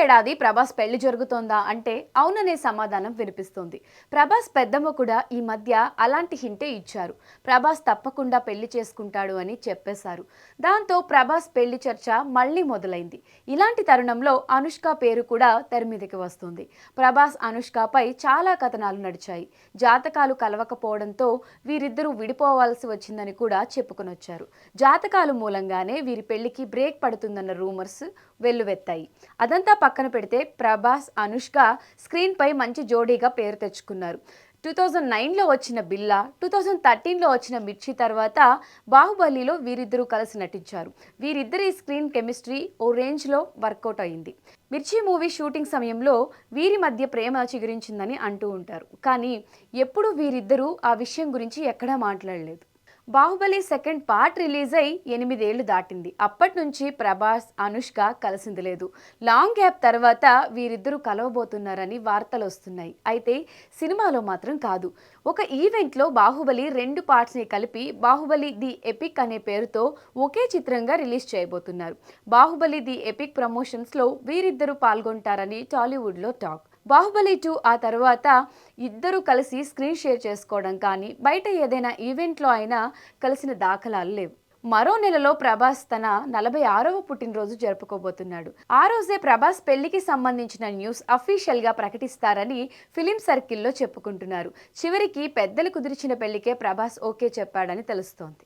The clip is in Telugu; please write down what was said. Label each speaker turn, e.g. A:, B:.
A: ఏడాది ప్రభాస్ పెళ్లి జరుగుతోందా అంటే అవుననే సమాధానం వినిపిస్తోంది. ప్రభాస్ పెద్దమ్మ కూడా ఈ మధ్య అలాంటి హింటే ఇచ్చారు. ప్రభాస్ తప్పకుండా పెళ్లి చేసుకుంటాడు అని చెప్పేశారు. దాంతో ప్రభాస్ పెళ్లి చర్చ మళ్ళీ మొదలైంది. ఇలాంటి తరుణంలో అనుష్క పేరు కూడా తెర మీదకి వస్తుంది. ప్రభాస్ అనుష్కపై చాలా కథనాలు నడిచాయి. జాతకాలు కలవకపోవడంతో వీరిద్దరూ విడిపోవాల్సి వచ్చిందని కూడా చెప్పుకొనొచ్చారు. జాతకాలు మూలంగానే వీరి పెళ్లికి బ్రేక్ పడుతుందన్న రూమర్స్ వెల్లువెత్తాయి. అదంతా పక్కన పెడితే ప్రభాస్ అనుష్క స్క్రీన్ పై మంచి జోడీగా పేరు తెచ్చుకున్నారు. 2009లో వచ్చిన బిల్లా, 2013లో వచ్చిన మిర్చి తర్వాత బాహుబలిలో వీరిద్దరూ కలిసి నటించారు. వీరిద్దరి స్క్రీన్ కెమిస్ట్రీ ఓ రేంజ్లో వర్కౌట్ అయింది. మిర్చి మూవీ షూటింగ్ సమయంలో వీరి మధ్య ప్రేమ చిగురించిందని అంటూ ఉంటారు. కానీ ఎప్పుడూ వీరిద్దరూ ఆ విషయం గురించి ఎక్కడా మాట్లాడలేదు. బాహుబలి సెకండ్ పార్ట్ రిలీజ్ అయి 8 ఏళ్లు దాటింది. అప్పటి నుంచి ప్రభాస్ అనుష్క కలిసింది లేదు. లాంగ్ గ్యాప్ తర్వాత వీరిద్దరూ కలవబోతున్నారని వార్తలు వస్తున్నాయి. అయితే సినిమాలో మాత్రం కాదు. ఒక ఈవెంట్లో బాహుబలి 2 పార్ట్స్ని కలిపి బాహుబలి ది ఎపిక్ అనే పేరుతో ఒకే చిత్రంగా రిలీజ్ చేయబోతున్నారు. బాహుబలి ది ఎపిక్ ప్రమోషన్స్లో వీరిద్దరూ పాల్గొంటారని టాలీవుడ్లో టాక్. బాహుబలి 2 ఆ తర్వాత ఇద్దరు కలిసి స్క్రీన్ షేర్ చేసుకోవడం కానీ బయట ఏదైనా ఈవెంట్లో అయినా కలిసిన దాఖలాలు లేవు. మరో నెలలో ప్రభాస్ తన 46వ పుట్టినరోజు జరుపుకోబోతున్నాడు. ఆ రోజే ప్రభాస్ పెళ్లికి సంబంధించిన న్యూస్ అఫీషియల్గా ప్రకటిస్తారని ఫిలిం సర్కిల్లో చెప్పుకుంటున్నారు. చివరికి పెద్దలు కుదిర్చిన పెళ్లికే ప్రభాస్ ఓకే చెప్పాడని తెలుస్తోంది.